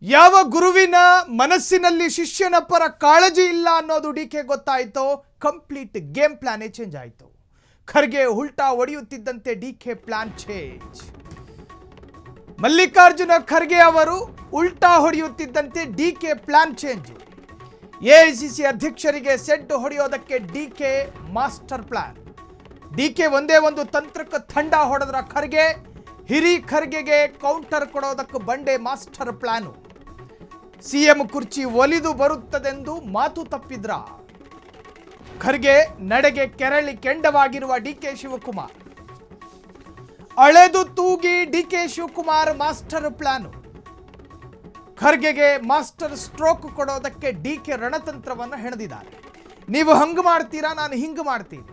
ಯಾವ ಗುರುವಿನ ಮನಸ್ಸಿನಲ್ಲಿ ಶಿಷ್ಯನ ಪರ ಕಾಳಜಿ ಇಲ್ಲ ಅನ್ನೋದು ಡಿಕೆ ಗೊತ್ತಾಯಿತು. ಕಂಪ್ಲೀಟ್ ಗೇಮ್ ಪ್ಲಾನೇ ಚೇಂಜ್ ಆಯಿತು. ಖರ್ಗೆ ಉಲ್ಟಾ ಹೊಡೆಯುತ್ತಿದ್ದಂತೆ DK plan change. Mallikarjuna Kharge ಅವರು ಉಲ್ಟಾ ಹೊಡೆಯುತ್ತಿದ್ದಂತೆ ಡಿಕೆ ಪ್ಲಾನ್ ಚೇಂಜ್. ಎಐಸಿಸಿ ಅಧ್ಯಕ್ಷರಿಗೆ ಸೆಡ್ ಹೊಡೆಯೋದಕ್ಕೆ ಡಿಕೆ ಮಾಸ್ಟರ್ ಪ್ಲಾನ್. ಡಿಕೆ ಒಂದೇ ಒಂದು ತಂತ್ರಕ್ಕೆ ತಂಡ ಹೊಡೆದ್ರ ಖರ್ಗೆ, ಹಿರಿ ಖರ್ಗೆಗೆ ಕೌಂಟರ್ ಕೊಡೋದಕ್ಕೆ ಬಂಡೆ ಮಾಸ್ಟರ್ ಪ್ಲಾನು. ಸಿಎಂ ಕುರ್ಚಿ ಒಲಿದು ಬರುತ್ತದೆಂದು ಮಾತು ತಪ್ಪಿದ್ರ ಖರ್ಗೆ ನಡೆಗೆ ಕೆರಳಿ ಕೆಂಡವಾಗಿರುವ ಡಿಕೆ ಶಿವಕುಮಾರ್. ಅಳೆದು ತೂಗಿ ಡಿಕೆ ಶಿವಕುಮಾರ್ ಮಾಸ್ಟರ್ ಪ್ಲಾನು. ಖರ್ಗೆಗೆ ಮಾಸ್ಟರ್ ಸ್ಟ್ರೋಕ್ ಕೊಡೋದಕ್ಕೆ ಡಿಕೆ ರಣತಂತ್ರವನ್ನು ಹೆಣೆದಿದ್ದಾರೆ. ನೀವು ಹಂಗೆ ಮಾಡ್ತೀರಾ, ನಾನು ಹಿಂಗೆ ಮಾಡ್ತೀನಿ.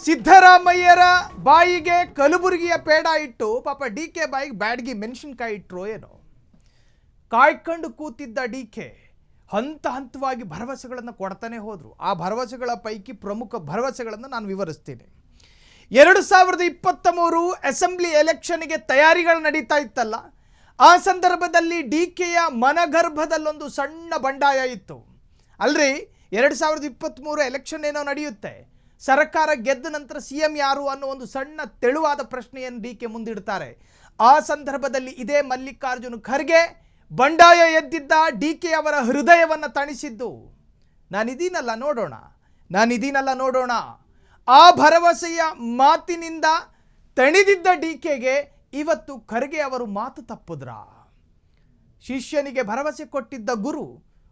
ಸಿದ್ದರಾಮಯ್ಯರ ಬಾಯಿಗೆ ಕಲಬುರಗಿಯ ಪೇಡ ಇಟ್ಟು ಪಾಪ ಡಿಕೆ ಬಾಯಿಗೆ ಬ್ಯಾಡ್ಗಿ ಮೆಣಸಿನ್ಕಾಯಿ ಇಟ್ಟರು ಏನೋ. ಕಾಯ್ಕೊಂಡು ಕೂತಿದ್ದ ಡಿಕೆ ಹಂತ ಹಂತವಾಗಿ ಭರವಸೆಗಳನ್ನು ಕೊಡ್ತಾನೆ ಹೋದರು. ಆ ಭರವಸೆಗಳ ಪೈಕಿ ಪ್ರಮುಖ ಭರವಸೆಗಳನ್ನು ನಾನು ವಿವರಿಸ್ತೀನಿ. 2023 ಅಸೆಂಬ್ಲಿ ಎಲೆಕ್ಷನ್ಗೆ ತಯಾರಿಗಳು ನಡೀತಾ ಇತ್ತಲ್ಲ, ಆ ಸಂದರ್ಭದಲ್ಲಿ ಡಿಕೆಯ ಮನಗರ್ಭದಲ್ಲೊಂದು ಸಣ್ಣ ಬಂಡಾಯ ಇತ್ತು. ಅಲ್ರಿ, 2023 ಎಲೆಕ್ಷನ್ ಏನೋ ನಡೆಯುತ್ತೆ, ಸರ್ಕಾರ ಗೆದ್ದ ನಂತರ ಸಿಎಂ ಯಾರು ಅನ್ನೋ ಒಂದು ಸಣ್ಣ ತೆಳುವಾದ ಪ್ರಶ್ನೆಯನ್ನು ಡಿಕೆ ಮುಂದಿಡ್ತಾರೆ. ಆ ಸಂದರ್ಭದಲ್ಲಿ ಇದೇ ಮಲ್ಲಿಕಾರ್ಜುನ ಖರ್ಗೆ ಬಂಡಾಯ ಎದ್ದಿದ್ದ ಡಿಕೆ ಅವರ ಹೃದಯವನ್ನು ತಣಿಸಿದ್ದು. ನಾನಿದೀನಲ್ಲ ನೋಡೋಣ. ಆ ಭರವಸೆಯ ಮಾತಿನಿಂದ ತಣಿದಿದ್ದ ಡಿಕೆಗೆ ಇವತ್ತು ಖರ್ಗೆ ಅವರು ಮಾತು ತಪ್ಪುದ್ರ. ಶಿಷ್ಯನಿಗೆ ಭರವಸೆ ಕೊಟ್ಟಿದ್ದ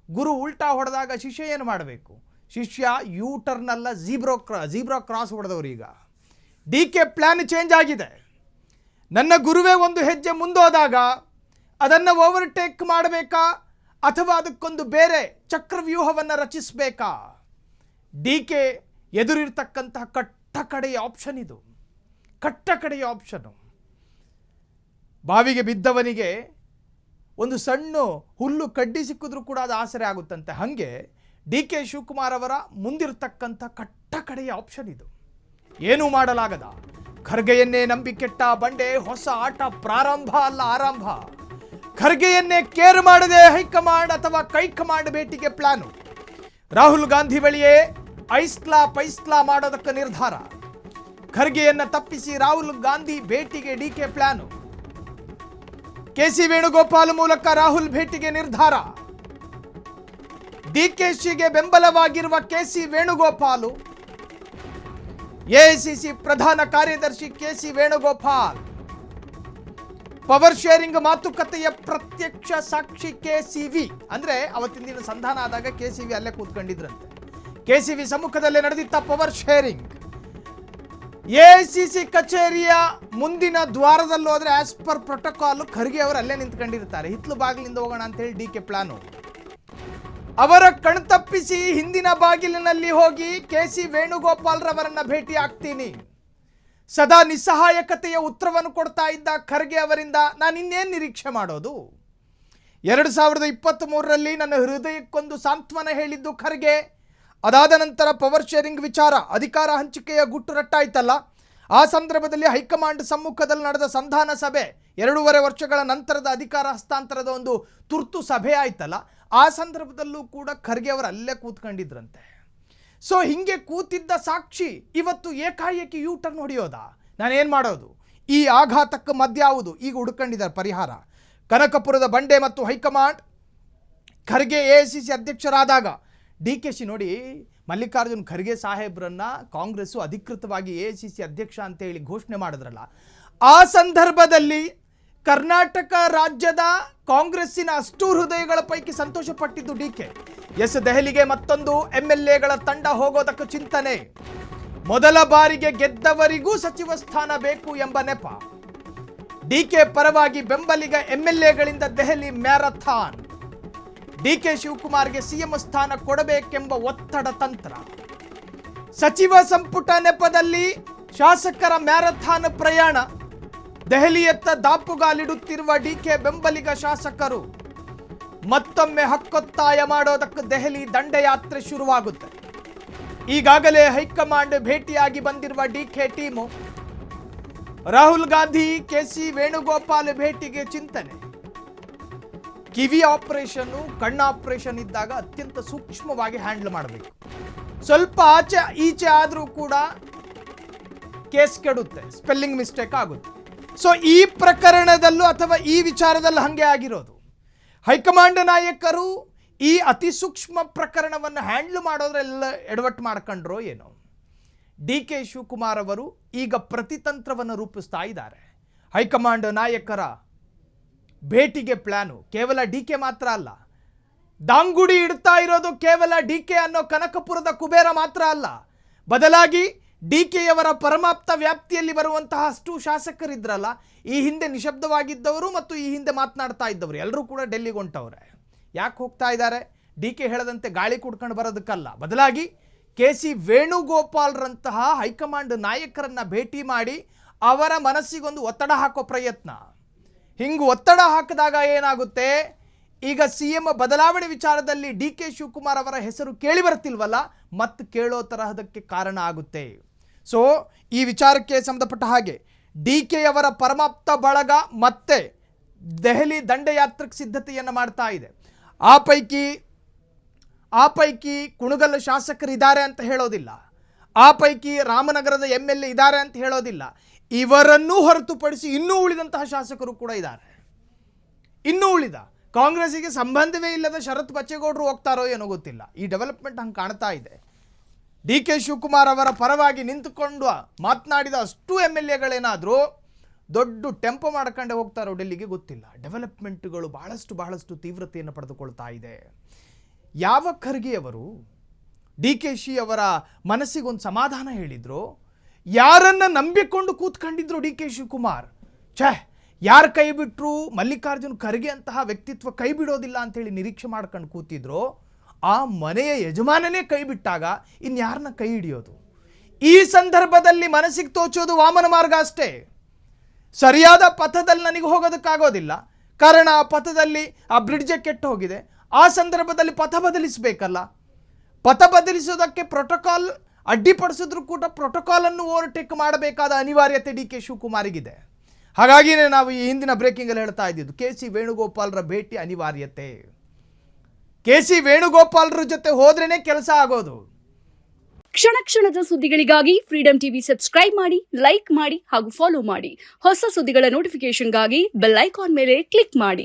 ಗುರು ಉಲ್ಟಾ ಹೊಡೆದಾಗ ಶಿಷ್ಯ ಏನು ಮಾಡಬೇಕು? ಶಿಷ್ಯ ಯೂ ಟರ್ನ್ ಅಲ್ಲ, ಝೀಬ್ರಾ ಕ್ರಾಸ್ ಹೊಡೆದವರು. ಈಗ ಡಿಕೆ ಪ್ಲಾನ್ ಚೇಂಜ್ ಆಗಿದೆ. ನನ್ನ ಗುರುವೇ ಒಂದು ಹೆಜ್ಜೆ ಮುಂದೋದಾಗ ಅದನ್ನು ಓವರ್ಟೇಕ್ ಮಾಡಬೇಕಾ ಅಥವಾ ಅದಕ್ಕೊಂದು ಬೇರೆ ಚಕ್ರವ್ಯೂಹವನ್ನು ರಚಿಸಬೇಕಾ? ಡಿಕೆ ಎದುರಿರ್ತಕ್ಕಂತಹ ಕಟ್ಟಕಡೆಯ ಆಪ್ಷನ್ ಇದು. ಕಟ್ಟಕಡೆಯ ಆಪ್ಷನು. ಬಾವಿಗೆ ಬಿದ್ದವನಿಗೆ ಒಂದು ಸಣ್ಣ ಹುಲ್ಲು ಕಡ್ಡಿ ಸಿಕ್ಕಿದ್ರೂ ಕೂಡ ಅದು ಆಸರೆ ಆಗುತ್ತಂತೆ. ಹಾಗೆ ಡಿಕೆ ಶಿವಕುಮಾರ್ ಅವರ ಮುಂದಿರ್ತಕ್ಕಂಥ ಕಟ್ಟಕಡೆಯ ಆಪ್ಷನ್ ಇದು. ಏನೂ ಮಾಡಲಾಗದ ಖರ್ಗೆಯನ್ನೇ ನಂಬಿಕೆಟ್ಟ ಬಂಡೆ ಹೊಸ ಆಟ ಪ್ರಾರಂಭ ಅಲ್ಲ ಆರಂಭ. ಖರ್ಗೆಯನ್ನೇ ಕೇರ್ ಮಾಡದೆ ಹೈಕಮಾಂಡ್ ಅಥವಾ ಕೈಕಮಾಂಡ್ ಭೇಟಿಗೆ ಪ್ಲಾನು. ರಾಹುಲ್ ಗಾಂಧಿ ಬಳಿಯೇ ಪೈಸ್ಲಾ ಮಾಡೋದಕ್ಕೆ ನಿರ್ಧಾರ. ಖರ್ಗೆಯನ್ನ ತಪ್ಪಿಸಿ ರಾಹುಲ್ ಗಾಂಧಿ ಭೇಟಿಗೆ ಡಿಕೆ ಪ್ಲಾನು. ಕೆಸಿ ವೇಣುಗೋಪಾಲ್ ಮೂಲಕ ರಾಹುಲ್ ಭೇಟಿಗೆ ನಿರ್ಧಾರ. ಡಿಕೆಶಿಗೆ ಬೆಂಬಲವಾಗಿರುವ ಕೆಸಿ ವೇಣುಗೋಪಾಲ್, ಎಐಸಿಸಿ ಪ್ರಧಾನ ಕಾರ್ಯದರ್ಶಿ ಕೆಸಿ ವೇಣುಗೋಪಾಲ್. ಪವರ್ ಶೇರಿಂಗ್ ಮಾತುಕತೆಯ ಪ್ರತ್ಯಕ್ಷ ಸಾಕ್ಷಿ ಕೆಸಿವಿ. ಅಂದ್ರೆ ಅವತ್ತಿನ ದಿನ ಸಂಧಾನ ಆದಾಗ ಕೆಸಿವಿ ಅಲ್ಲೇ ಕೂತ್ಕೊಂಡಿದ್ರಂತೆ. ಕೆಸಿವಿ ಸಮ್ಮುಖದಲ್ಲೇ ನಡೆದಿತ್ತ ಪವರ್ ಶೇರಿಂಗ್. ಎಐಸಿಸಿ ಕಚೇರಿಯ ಮುಂದಿನ ದ್ವಾರದಲ್ಲಿ ಹೋದ್ರೆ ಆಸ್ ಪರ್ ಪ್ರೋಟೋಕಾಲ್ ಖರ್ಗೆ ಅವರು ಅಲ್ಲೇ ನಿಂತ್ಕೊಂಡಿರ್ತಾರೆ. ಹಿತ್ಲು ಬಾಗಿಲಿಂದ ಹೋಗೋಣ ಅಂತ ಹೇಳಿ ಡಿಕೆ ಪ್ಲಾನು. ಅವರ ಕಣ್ತಪ್ಪಿಸಿ ಹಿಂದಿನ ಬಾಗಿಲಿನಲ್ಲಿ ಹೋಗಿ ಕೆಸಿ ವೇಣುಗೋಪಾಲ್ ರವರನ್ನ ಭೇಟಿ ಆಗ್ತೀನಿ. ಸದಾ ನಿಸ್ಸಹಾಯಕತೆಯ ಉತ್ತರವನ್ನು ಕೊಡ್ತಾ ಇದ್ದ ಖರ್ಗೆ ಅವರಿಂದ ನಾನು ಇನ್ನೇನು ನಿರೀಕ್ಷೆ ಮಾಡೋದು? 2023ರಲ್ಲಿ ನನ್ನ ಹೃದಯಕ್ಕೊಂದು ಸಾಂತ್ವನ ಹೇಳಿದ್ದು ಖರ್ಗೆ. ಅದಾದ ನಂತರ ಪವರ್ ಶೇರಿಂಗ್ ವಿಚಾರ, ಅಧಿಕಾರ ಹಂಚಿಕೆಯ ಗುಟ್ಟು ರಟ್ಟಾಯ್ತಲ್ಲ, ಆ ಸಂದರ್ಭದಲ್ಲಿ ಹೈಕಮಾಂಡ್ ಸಮ್ಮುಖದಲ್ಲಿ ನಡೆದ ಸಂಧಾನ ಸಭೆ, 2.5 ವರ್ಷಗಳ ನಂತರದ ಅಧಿಕಾರ ಹಸ್ತಾಂತರದ ಒಂದು ತುರ್ತು ಸಭೆ ಆಯ್ತಲ್ಲ, ಆ ಸಂದರ್ಭದಲ್ಲೂ ಕೂಡ ಖರ್ಗೆ ಅವರು ಅಲ್ಲೇ ಕೂತ್ಕೊಂಡಿದ್ರಂತೆ. ಸೊ ಹಿಂಗೆ ಕೂತಿದ್ದ ಸಾಕ್ಷಿ ಇವತ್ತು ಏಕಾಏಕಿ ಯೂ ಟರ್ನ್ ಹೊಡೆಯೋದಾ? ನಾನೇನು ಮಾಡೋದು? ಈ ಆಘಾತಕ್ಕೆ ಮಧ್ಯಾವುದು? ಈಗ ಹುಡ್ಕೊಂಡಿದ್ದಾರೆ ಪರಿಹಾರ. ಕನಕಪುರದ ಬಂಡೆ ಮತ್ತು ಹೈಕಮಾಂಡ್. ಖರ್ಗೆ ಎಐಸಿಸಿ ಅಧ್ಯಕ್ಷರಾದಾಗ ಡಿಕೆಶಿ ನೋಡಿ, ಮಲ್ಲಿಕಾರ್ಜುನ್ ಖರ್ಗೆ ಸಾಹೇಬ್ರನ್ನ ಕಾಂಗ್ರೆಸ್ಸು ಅಧಿಕೃತವಾಗಿ ಎಐಸಿಸಿ ಅಧ್ಯಕ್ಷ ಅಂತ ಹೇಳಿ ಘೋಷಣೆ ಮಾಡಿದ್ರಲ್ಲ, ಆ ಸಂದರ್ಭದಲ್ಲಿ ಕರ್ನಾಟಕ ರಾಜ್ಯದ ಕಾಂಗ್ರೆಸ್ಸಿನ ಅಷ್ಟು ಹೃದಯಗಳ ಪೈಕಿ ಸಂತೋಷ ಪಟ್ಟಿದ್ದು ಡಿಕೆ. ದೆಹಲಿಗೆ ಮತ್ತೊಂದು MLAಗಳ ತಂಡ ಹೋಗೋದಕ್ಕೆ ಚಿಂತನೆ. ಮೊದಲ ಬಾರಿಗೆ ಗೆದ್ದವರಿಗೂ ಸಚಿವ ಸ್ಥಾನ ಬೇಕು ಎಂಬ ನೆಪ. ಡಿಕೆ ಪರವಾಗಿ ಬೆಂಬಲಿಗ MLAಗಳಿಂದ ದೆಹಲಿ ಮ್ಯಾರಥಾನ್. ಡಿಕೆ ಶಿವಕುಮಾರ್ಗೆ ಸಿಎಂ ಸ್ಥಾನ ಕೊಡಬೇಕೆಂಬ ಒತ್ತಡ ತಂತ್ರ. ಸಚಿವ ಸಂಪುಟ ನೆಪದಲ್ಲಿ ಶಾಸಕರ ಮ್ಯಾರಥಾನ್ ಪ್ರಯಾಣ. ದೆಹಲಿಯತ್ತ ದಾಪುಗಾಲಿಡುತ್ತಿರುವ ಡಿಕೆ ಬೆಂಬಲಿಗ ಶಾಸಕರು ಮತ್ತೊಮ್ಮೆ ಹಕ್ಕೊತ್ತಾಯ ಮಾಡೋದಕ್ಕೆ ದೆಹಲಿ ದಂಡಯಾತ್ರೆ ಶುರುವಾಗುತ್ತೆ. ಈಗಾಗಲೇ ಹೈಕಮಾಂಡ್ ಭೇಟಿಯಾಗಿ ಬಂದಿರುವ ಡಿಕೆ ಟೀಮು ರಾಹುಲ್ ಗಾಂಧಿ ಕೆಸಿ ವೇಣುಗೋಪಾಲ್ ಭೇಟಿಗೆ ಚಿಂತನೆ. ಕಿವಿ ಆಪರೇಷನ್ನು, ಕಣ್ಣು ಆಪರೇಷನ್ ಇದ್ದಾಗ ಅತ್ಯಂತ ಸೂಕ್ಷ್ಮವಾಗಿ ಹ್ಯಾಂಡಲ್ ಮಾಡಬೇಕು. ಸ್ವಲ್ಪ ಆಚೆ ಈಚೆ ಆದರೂ ಕೂಡ ಕೇಸ್ ಕೆಡುತ್ತೆ, ಸ್ಪೆಲ್ಲಿಂಗ್ ಮಿಸ್ಟೇಕ್ ಆಗುತ್ತೆ. ಸೊ ಈ ಪ್ರಕರಣದಲ್ಲೂ ಅಥವಾ ಈ ವಿಚಾರದಲ್ಲೂ ಹಾಗೆ ಆಗಿರೋದು. ಹೈಕಮಾಂಡ್ ನಾಯಕರು ಈ ಅತಿ ಸೂಕ್ಷ್ಮ ಪ್ರಕರಣವನ್ನು ಹ್ಯಾಂಡಲ್ ಮಾಡೋದ್ರೆಲ್ಲ ಎಡವಟ್ಟು ಮಾಡ್ಕೊಂಡ್ರೋ ಏನೋ. ಡಿ ಕೆ ಶಿವಕುಮಾರ್ ಅವರು ಈಗ ಪ್ರತಿತಂತ್ರವನ್ನು ರೂಪಿಸ್ತಾ ಇದ್ದಾರೆ. ಹೈಕಮಾಂಡ್ ನಾಯಕರ ಭೇಟಿಗೆ ಪ್ಲಾನು ಕೇವಲ ಡಿ ಕೆ ಮಾತ್ರ ಅಲ್ಲ, ದಾಂಗುಡಿ ಇಡ್ತಾ ಇರೋದು ಕೇವಲ ಡಿ ಕೆ ಅನ್ನೋ ಕನಕಪುರದ ಕುಬೇರ ಮಾತ್ರ ಅಲ್ಲ, ಬದಲಾಗಿ ಡಿ ಕೆಯವರ ಪರಮಾಪ್ತ ವ್ಯಾಪ್ತಿಯಲ್ಲಿ ಬರುವಂತಹ ಅಷ್ಟು ಶಾಸಕರಿದ್ರಲ್ಲ, ಈ ಹಿಂದೆ ನಿಶಬ್ದವಾಗಿದ್ದವರು ಮತ್ತು ಈ ಹಿಂದೆ ಮಾತನಾಡ್ತಾ ಇದ್ದವರು ಎಲ್ಲರೂ ಕೂಡ ಡೆಲ್ಲಿಗೆ ಹೊಂಟವ್ರೆ. ಯಾಕೆ ಹೋಗ್ತಾ ಇದ್ದಾರೆ? ಡಿ ಕೆ ಹೇಳದಂತೆ ಗಾಳಿ ಕುಡ್ಕೊಂಡು ಬರೋದಕ್ಕಲ್ಲ, ಬದಲಾಗಿ ಕೆ ಸಿ ವೇಣುಗೋಪಾಲ್ರಂತಹ ಹೈಕಮಾಂಡ್ ನಾಯಕರನ್ನು ಭೇಟಿ ಮಾಡಿ ಅವರ ಮನಸ್ಸಿಗೊಂದು ಒತ್ತಡ ಹಾಕೋ ಪ್ರಯತ್ನ. ಹಿಂಗೆ ಒತ್ತಡ ಹಾಕಿದಾಗ ಏನಾಗುತ್ತೆ, ಈಗ ಸಿ ಎಂ ಬದಲಾವಣೆ ವಿಚಾರದಲ್ಲಿ ಡಿ ಕೆ ಶಿವಕುಮಾರ್ ಅವರ ಹೆಸರು ಕೇಳಿ ಬರ್ತಿಲ್ವಲ್ಲ, ಮತ್ತು ಕೇಳೋ ತರಹದಕ್ಕೆ ಕಾರಣ ಆಗುತ್ತೆ. ಸೊ ಈ ವಿಚಾರಕ್ಕೆ ಸಂಬಂಧಪಟ್ಟ ಹಾಗೆ ಡಿ ಕೆಯವರ ಪರಮಾಪ್ತ ಬಳಗ ಮತ್ತೆ ದೆಹಲಿ ದಂಡಯಾತ್ರೆಗೆ ಸಿದ್ಧತೆಯನ್ನು ಮಾಡ್ತಾ ಇದೆ. ಆ ಪೈಕಿ ಕುಣಗಲ್ ಶಾಸಕರಿದ್ದಾರೆ ಅಂತ ಹೇಳೋದಿಲ್ಲ, ಆ ಪೈಕಿ ರಾಮನಗರದ MLA ಇದ್ದಾರೆ ಅಂತ ಹೇಳೋದಿಲ್ಲ. ಇವರನ್ನೂ ಹೊರತುಪಡಿಸಿ ಇನ್ನೂ ಉಳಿದಂತಹ ಶಾಸಕರು ಕೂಡ ಇದ್ದಾರೆ. ಇನ್ನೂ ಉಳಿದ ಕಾಂಗ್ರೆಸ್ಸಿಗೆ ಸಂಬಂಧವೇ ಇಲ್ಲದ ಶರತ್ ಬಚ್ಚೇಗೌಡರು ಹೋಗ್ತಾರೋ ಏನೋ ಗೊತ್ತಿಲ್ಲ. ಈ ಡೆವಲಪ್ಮೆಂಟ್ ಹಂಗೆ ಕಾಣ್ತಾ ಇದೆ. ಡಿ ಕೆ ಶಿವಕುಮಾರ್ ಅವರ ಪರವಾಗಿ ನಿಂತುಕೊಂಡು ಮಾತನಾಡಿದ ಅಷ್ಟು MLAಗಳೇನಾದರೂ ದೊಡ್ಡ ಟೆಂಪೋ ಮಾಡ್ಕೊಂಡೆ ಹೋಗ್ತಾರೋ ಡೆಲ್ಲಿಗೆ ಗೊತ್ತಿಲ್ಲ. ಡೆವಲಪ್ಮೆಂಟ್ಗಳು ಬಹಳಷ್ಟು ತೀವ್ರತೆಯನ್ನು ಪಡೆದುಕೊಳ್ತಾ ಇದೆ. ಯಾವ ಖರ್ಗೆಯವರು ಡಿ ಕೆ ಶಿ ಅವರ ಮನಸ್ಸಿಗೊಂದು ಸಮಾಧಾನ ಹೇಳಿದ್ರು, ಯಾರನ್ನ ನಂಬಿಕೊಂಡು ಕೂತ್ಕೊಂಡಿದ್ರು ಡಿ ಕೆ ಶಿವಕುಮಾರ್, ಯಾರು ಕೈ ಬಿಟ್ಟರು ಮಲ್ಲಿಕಾರ್ಜುನ್ ಖರ್ಗೆ ಅಂತಹ ವ್ಯಕ್ತಿತ್ವ ಕೈ ಬಿಡೋದಿಲ್ಲ ಅಂತೇಳಿ ನಿರೀಕ್ಷೆ ಮಾಡ್ಕೊಂಡು ಕೂತಿದ್ರು, ಆ ಮನೆಯ ಯಜಮಾನನೇ ಕೈ ಬಿಟ್ಟಾಗ ಇನ್ಯಾರನ್ನ ಕೈ ಹಿಡಿಯೋದು? ಈ ಸಂದರ್ಭದಲ್ಲಿ ಮನಸ್ಸಿಗೆ ತೋಚೋದು ವಾಮನ ಮಾರ್ಗ ಅಷ್ಟೇ. ಸರಿಯಾದ ಪಥದಲ್ಲಿ ನನಗೆ ಹೋಗೋದಕ್ಕಾಗೋದಿಲ್ಲ, ಕಾರಣ ಆ ಪಥದಲ್ಲಿ ಆ ಬ್ರಿಡ್ಜೆ ಕೆಟ್ಟು ಹೋಗಿದೆ. ಆ ಸಂದರ್ಭದಲ್ಲಿ ಪಥ ಬದಲಿಸಬೇಕಲ್ಲ. ಪಥ ಬದಲಿಸೋದಕ್ಕೆ ಪ್ರೋಟೋಕಾಲ್ ಅಡ್ಡಿಪಡಿಸಿದ್ರು ಕೂಡ ಪ್ರೋಟೋಕಾಲನ್ನು ಓವರ್ಟೇಕ್ ಮಾಡಬೇಕಾದ ಅನಿವಾರ್ಯತೆ ಡಿ ಕೆ ಶಿವಕುಮಾರಿಗಿದೆ. ಹಾಗಾಗಿಯೇ ನಾವು ಈ ಹಿಂದಿನ ಬ್ರೇಕಿಂಗಲ್ಲಿ ಹೇಳ್ತಾ ಇದ್ದಿದ್ದು ಕೆ ಸಿ ವೇಣುಗೋಪಾಲ್ರ ಭೇಟಿ ಅನಿವಾರ್ಯತೆ. ಕೆ ಸಿ ವೇಣುಗೋಪಾಲ್ರ ಜೊತೆ ಹೋದ್ರೇನೆ ಕೆಲಸ ಆಗೋದು. ಕ್ಷಣ ಕ್ಷಣದ ಸುದ್ದಿಗಳಿಗಾಗಿ ಫ್ರೀಡಂ ಟಿವಿ ಸಬ್ಸ್ಕ್ರೈಬ್ ಮಾಡಿ, ಲೈಕ್ ಮಾಡಿ ಹಾಗೂ ಫಾಲೋ ಮಾಡಿ. ಹೊಸ ಸುದ್ದಿಗಳ ನೋಟಿಫಿಕೇಶನ್ಗಾಗಿ ಬೆಲ್ ಐಕಾನ್ ಮೇಲೆ ಕ್ಲಿಕ್ ಮಾಡಿ.